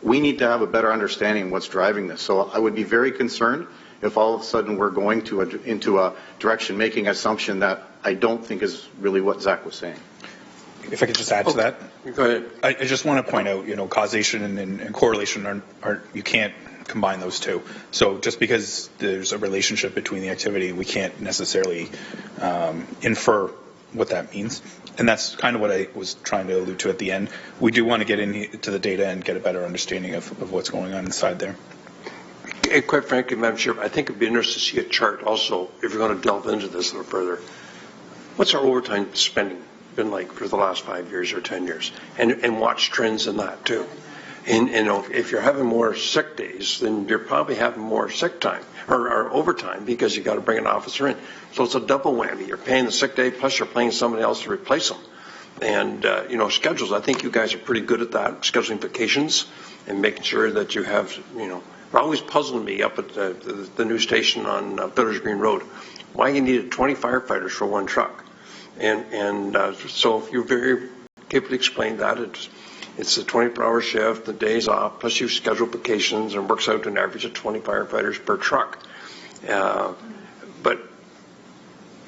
we need to have a better understanding of what's driving this. So I would be very concerned if all of a sudden we're going into a direction making assumption that I don't think is really what Zach was saying. If I could just add to that. Go ahead. I just want to point out, causation and correlation aren't, you can't combine those two. So just because there's a relationship between the activity, we can't necessarily infer what that means. And that's kind of what I was trying to allude to at the end. We do want to get into the data and get a better understanding of what's going on inside there. And quite frankly, Madam Chair, I think it'd be interesting to see a chart also, if you're going to delve into this a little further. What's our overtime spending been like for the last 5 years or 10 years? And watch trends in that too. And if you're having more sick days, then you're probably having more sick time or overtime because you got to bring an officer in. So it's a double whammy. You're paying the sick day plus you're paying somebody else to replace them. And schedules, I think you guys are pretty good at that, scheduling vacations and making sure that you have always puzzled me up at the new station on Billers Green Road, why you needed 20 firefighters for one truck. And so you very capably explained that. It's a 24-hour shift, the days off, plus you schedule vacations, and works out to an average of 20 firefighters per truck. But,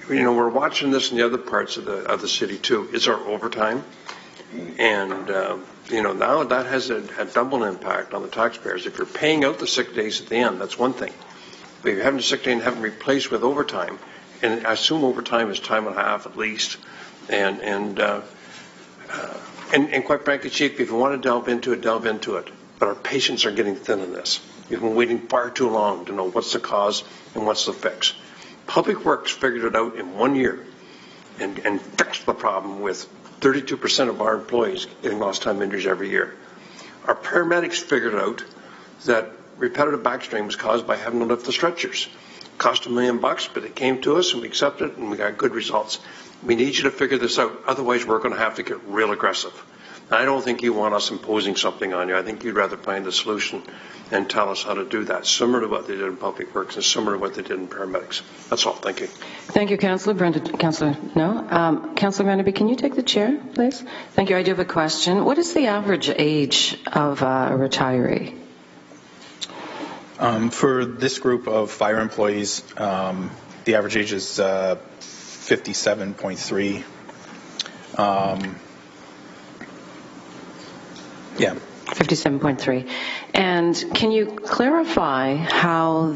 you know, we're watching this in the other parts of the city too. Is our overtime. And, you know, now that has a double impact on the taxpayers. If you're paying out the sick days at the end, that's one thing. But if you're having a sick day and having replaced with overtime, and I assume overtime is time and a half at least, and quite frankly, Chief, if you want to delve into it, delve into it. But our patients are getting thin in this. We've been waiting far too long to know what's the cause and what's the fix. Public Works figured it out in 1 year and fixed the problem with 32% of our employees getting lost time injuries every year. Our paramedics figured out that repetitive back strain was caused by having to lift the stretchers. It cost $1 million, but it came to us and we accepted it and we got good results. We need you to figure this out. Otherwise, we're going to have to get real aggressive. I don't think you want us imposing something on you. I think you'd rather find a solution and tell us how to do that, similar to what they did in Public Works and similar to what they did in paramedics. That's all. Thank you. Thank you, Councillor. Councillor, no. Councillor Vanderbeek, can you take the chair, please? Thank you. I do have a question. What is the average age of a retiree? For this group of fire employees, the average age is 57.3. Yeah. 57.3. And can you clarify how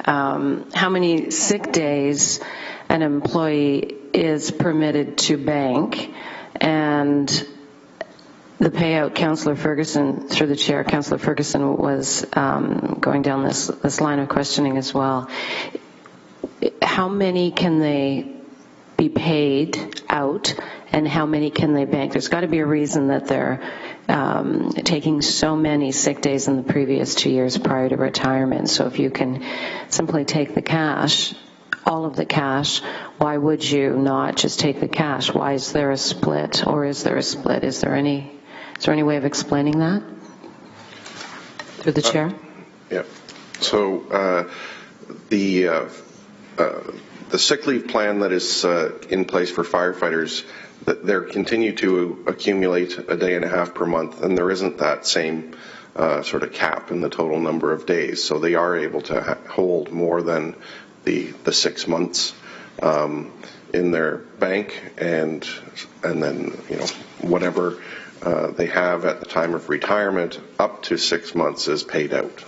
how many sick days an employee is permitted to bank, and the payout? Councillor Ferguson, through the chair, Councillor Ferguson was going down this line of questioning as well. How many can they be paid out, and how many can they bank? There's got to be a reason that they're taking so many sick days in the previous 2 years prior to retirement. So if you can simply take the cash, all of the cash, why would you not just take the cash? Why is there a split, or is there a split? Is there any way of explaining that? Through the chair? Yeah. So the sick leave plan that is in place for firefighters, that they continue to accumulate a day and a half per month, and there isn't that same sort of cap in the total number of days. So they are able to hold more than the 6 months in their bank, and then, you know, whatever they have at the time of retirement up to 6 months is paid out.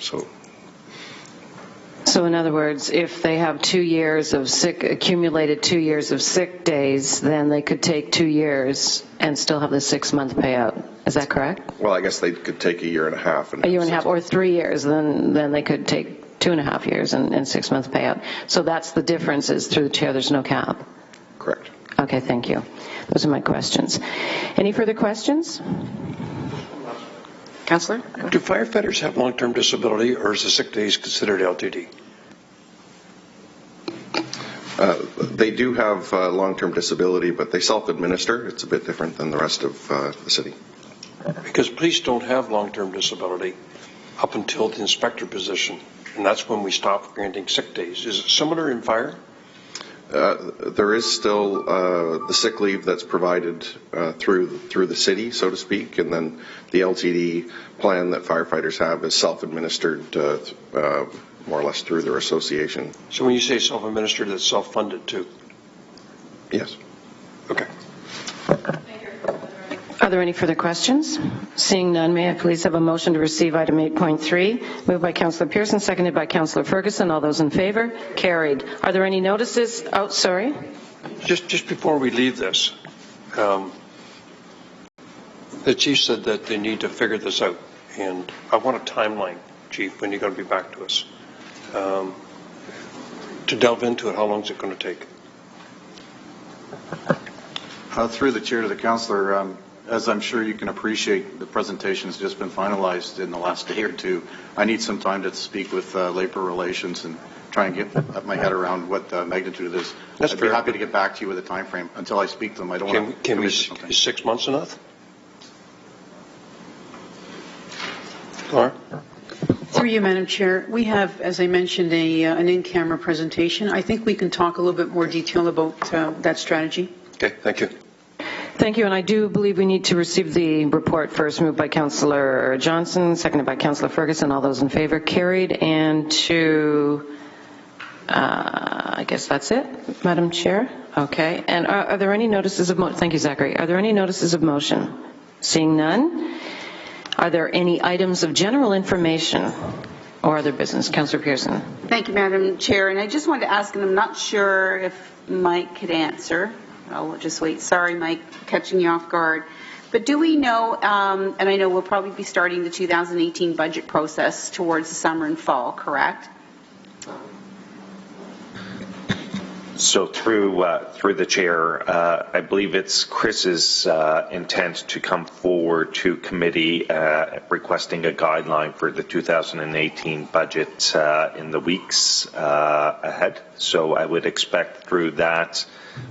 So in other words, if they have 2 years of accumulated 2 years of sick days, then they could take 2 years and still have the 6-month payout. Is that correct? Well, I guess they could take a year and a half. A year and a half, or 3 years, then they could take 2.5 years and 6-month payout. So that's the difference, is through the chair, there's no cap. Correct. Okay, thank you. Those are my questions. Any further questions? Councillor? Do firefighters have long-term disability, or is the sick days considered LTD? They do have long-term disability, but they self-administer. It's a bit different than the rest of the city. Because police don't have long-term disability up until the inspector position, and that's when we stop granting sick days. Is it similar in fire? There is still the sick leave that's provided through the city, so to speak, and then the LTD plan that firefighters have is self-administered more or less through their association. So when you say self-administered, it's self-funded too? Yes. Okay. Are there any further questions? Seeing none, may I please have a motion to receive item 8.3, moved by Councillor Pearson, seconded by Councillor Ferguson. All those in favor? Carried. Are there any notices? Oh, sorry. Just before we leave this, the chief said that they need to figure this out, and I want a timeline, Chief, when you're going to be back to us. To delve into it, how long is it going to take? Through the chair to the councillor, as I'm sure you can appreciate, the presentation has just been finalized in the last day or two. I need some time to speak with Labor Relations and try and get my head around what the magnitude of this. That's I'd fair. be happy to get back to you with a time frame. Until I speak to them, I don't want to commit to something. Is 6 months enough? Laura? Through you, Madam Chair. We have, as I mentioned, an in-camera presentation. I think we can talk a little bit more detail about that strategy. Okay, thank you. Thank you, and I do believe we need to receive the report first, moved by Councillor Johnson, seconded by Councillor Ferguson. All those in favor, carried. And to, I guess that's it, Madam Chair. Okay, and are there any notices of motion? Thank you, Zachary. Are there any notices of motion? Seeing none. Are there any items of general information or other business? Councillor Pearson. Thank you, Madam Chair. And I just wanted to ask, and I'm not sure if Mike could answer. I'll just wait. Sorry, Mike, catching you off guard. But do we know, and I know we'll probably be starting the 2018 budget process towards the summer and fall, correct? So through the chair, I believe it's Chris's intent to come forward to committee requesting a guideline for the 2018 budget in the weeks ahead. So I would expect through that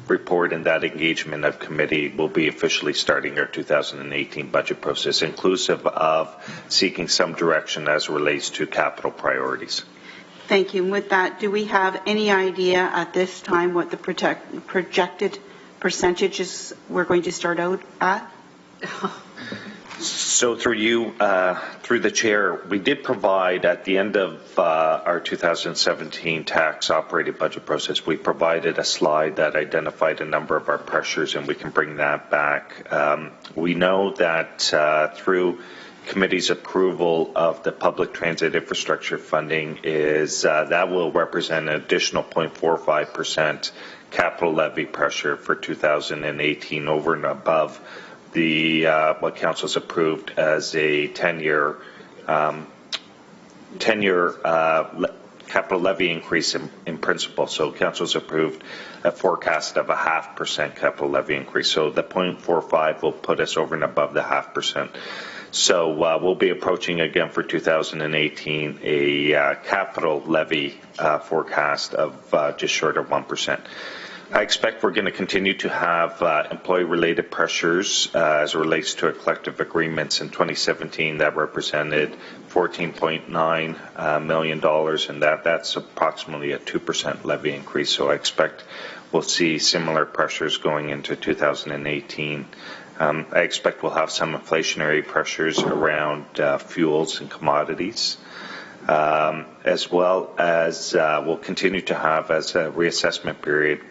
report and that engagement of committee will be officially starting our 2018 budget process, inclusive of seeking some direction as relates to capital priorities. Thank you. And with that, do we have any idea at this time what the projected percentages we're going to start out at? So through you, through the chair, we did provide at the end of our 2017 tax operating budget process, we provided a slide that identified a number of our pressures, and we can bring that back. We know that through committee's approval of the public transit infrastructure funding is that will represent an additional 0.45% capital levy pressure for 2018 over and above the what council's approved as a 10-year capital levy increase in principle. So council's approved a forecast of a 0.5% capital levy increase. So the 0.45 will put us over and above the 0.5%. So we'll be approaching again for 2018 a capital levy forecast of just short of 1%. I expect we're going to continue to have employee-related pressures as it relates to our collective agreements. In 2017, that represented $14.9 million, and that's approximately a 2% levy increase. So I expect we'll see similar pressures going into 2018. I expect we'll have some inflationary pressures around fuels and commodities, as well as we'll continue to have as a reassessment period.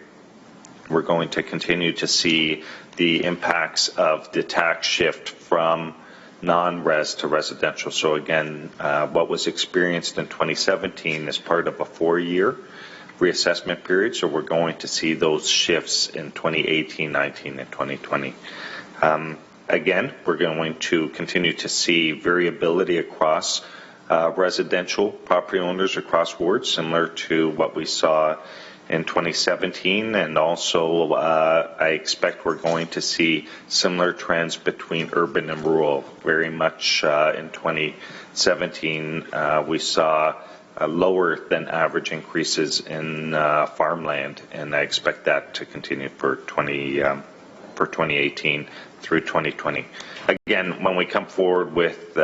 We're going to continue to see the impacts of the tax shift from non-res to residential. So again, what was experienced in 2017 is part of a 4-year reassessment period. So we're going to see those shifts in 2018, 19, and 2020. Again, we're going to continue to see variability across residential property owners across wards, similar to what we saw in 2017, and also I expect we're going to see similar trends between urban and rural. Very much in 2017, we saw lower than average increases in farmland, and I expect that to continue for 2018 through 2020. Again, when we come forward with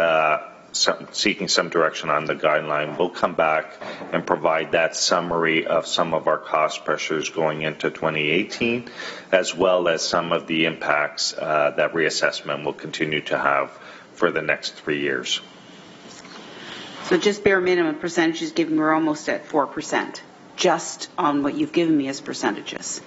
seeking some direction on the guideline, we'll come back and provide that summary of some of our cost pressures going into 2018, as well as some of the impacts that reassessment will continue to have for the next 3 years. So just bare minimum percentages given, we're almost at 4%, just on what you've given me as percentages.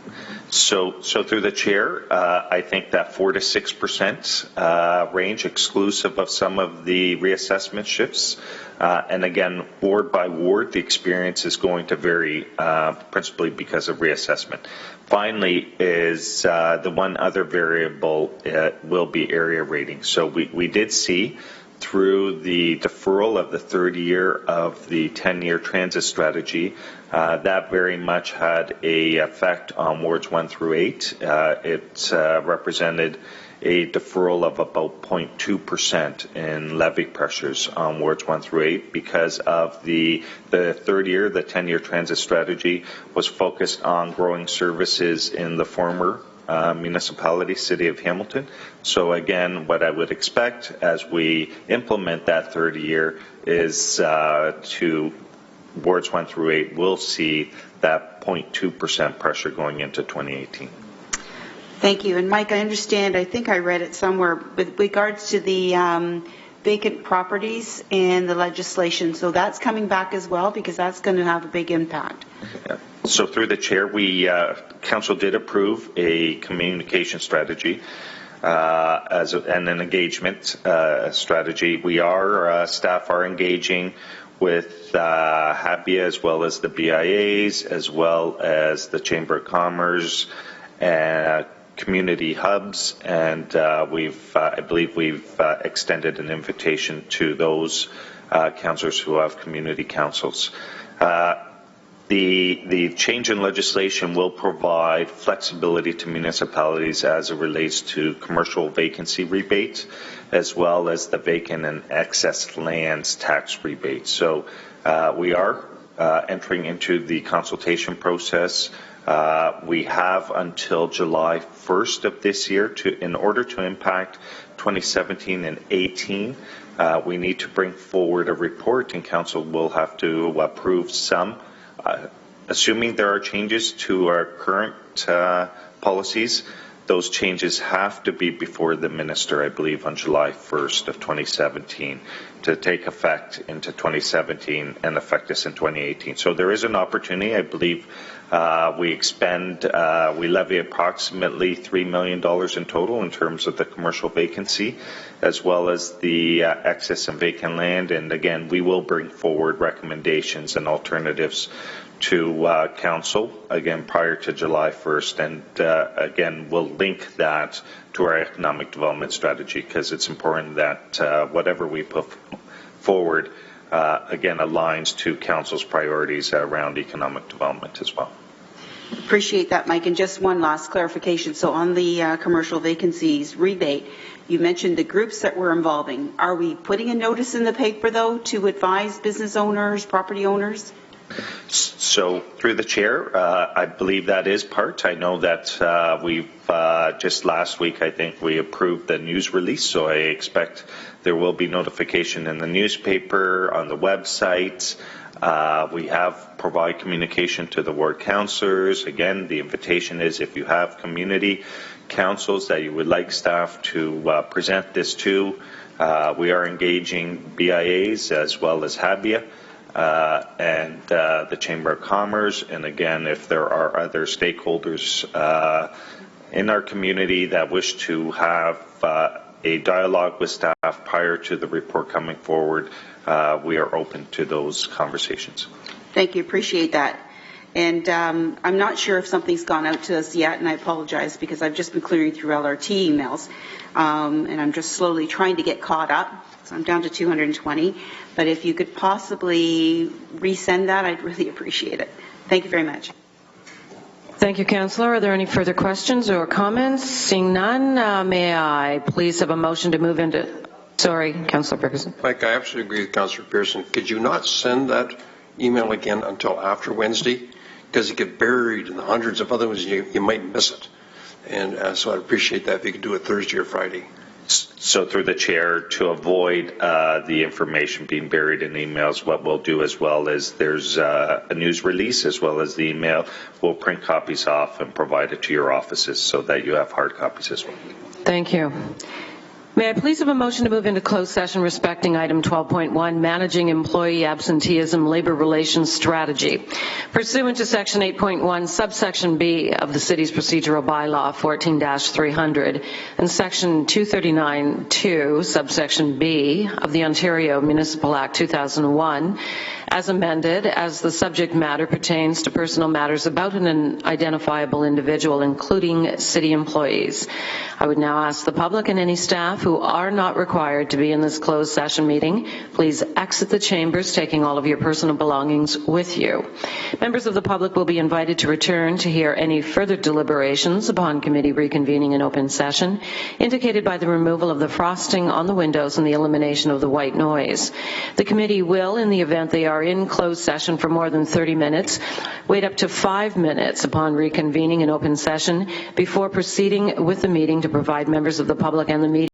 So through the chair, I think that 4 to 6% range, exclusive of some of the reassessment shifts. And again, ward by ward, the experience is going to vary, principally because of reassessment. Finally, is the one other variable will be area rating. So we did see through the deferral of the third year of the 10-year transit strategy, that very much had a effect on wards 1 through 8. It represented a deferral of about 0.2% in levy pressures on wards 1 through 8 because of the third year, the 10-year transit strategy was focused on growing services in the former municipality, City of Hamilton. So again, what I would expect as we implement that third year is to wards 1 through 8 will see that 0.2% pressure going into 2018. Thank you. And Mike, I understand, I think I read it somewhere with regards to the vacant properties and the legislation. So that's coming back as well, because that's going to have a big impact. Yeah. So through the chair, council did approve a communication strategy and an engagement strategy. Staff are engaging with HABIA as well as the BIAs, as well as the Chamber of Commerce and community hubs, and I believe we've extended an invitation to those councillors who have community councils. The change in legislation will provide flexibility to municipalities as it relates to commercial vacancy rebates, as well as the vacant and excess lands tax rebates. So we are entering into the consultation process. We have until July 1st of this year in order to impact 2017 and 18. We need to bring forward a report, and council will have to approve some. Assuming there are changes to our current policies, those changes have to be before the minister, I believe, on July 1st of 2017 to take effect into 2017 and affect us in 2018. So there is an opportunity. I believe we levy approximately $3 million in total in terms of the commercial vacancy, as well as the excess and vacant land. And again, we will bring forward recommendations and alternatives to council, again, prior to July 1st. And again, we'll link that to our economic development strategy, because it's important that whatever we put forward, again, aligns to council's priorities around economic development as well. Appreciate that, Mike. And just one last clarification. So on the commercial vacancies rebate, you mentioned the groups that we're involving. Are we putting a notice in the paper, though, to advise business owners, property owners? So through the chair, I believe that is part. I know that we've just last week, I think we approved the news release, so I expect there will be notification in the newspaper, on the website. We have provide communication to the ward councillors. Again, the invitation is if you have community councils that you would like staff to present this to, we are engaging BIAs as well as HABIA. And the Chamber of Commerce, and again, if there are other stakeholders in our community that wish to have a dialogue with staff prior to the report coming forward, we are open to those conversations. Thank you. Appreciate that. And I'm not sure if something's gone out to us yet, and I apologize because I've just been clearing through LRT emails, and I'm just slowly trying to get caught up. So I'm down to 220. But if you could possibly resend that, I'd really appreciate it. Thank you very much. Thank you, Councillor. Are there any further questions or comments? Seeing none, may I please have a motion to move into... Sorry, Councillor Ferguson. Mike, I absolutely agree with Councillor Pearson. Could you not send that email again until after Wednesday? Because it get buried in the hundreds of other ones, you might miss it. And so I'd appreciate that if you could do it Thursday or Friday. So through the chair, to avoid the information being buried in emails, what we'll do as well is there's a news release as well as the email. We'll print copies off and provide it to your offices so that you have hard copies as well. Thank you. May I please have a motion to move into closed session respecting item 12.1, managing employee absenteeism labor relations strategy. Pursuant to section 8.1, subsection B of the city's procedural bylaw 14-300 and section 239.2, subsection B of the Ontario Municipal Act 2001, as amended, as the subject matter pertains to personal matters about an identifiable individual, including city employees. I would now ask the public and any staff who who are not required to be in this closed session meeting, please exit the chambers, taking all of your personal belongings with you. Members of the public will be invited to return to hear any further deliberations upon committee reconvening in open session, indicated by the removal of the frosting on the windows and the elimination of the white noise. The committee will, in the event they are in closed session for more than 30 minutes, wait up to 5 minutes upon reconvening in open session before proceeding with the meeting to provide members of the public and the media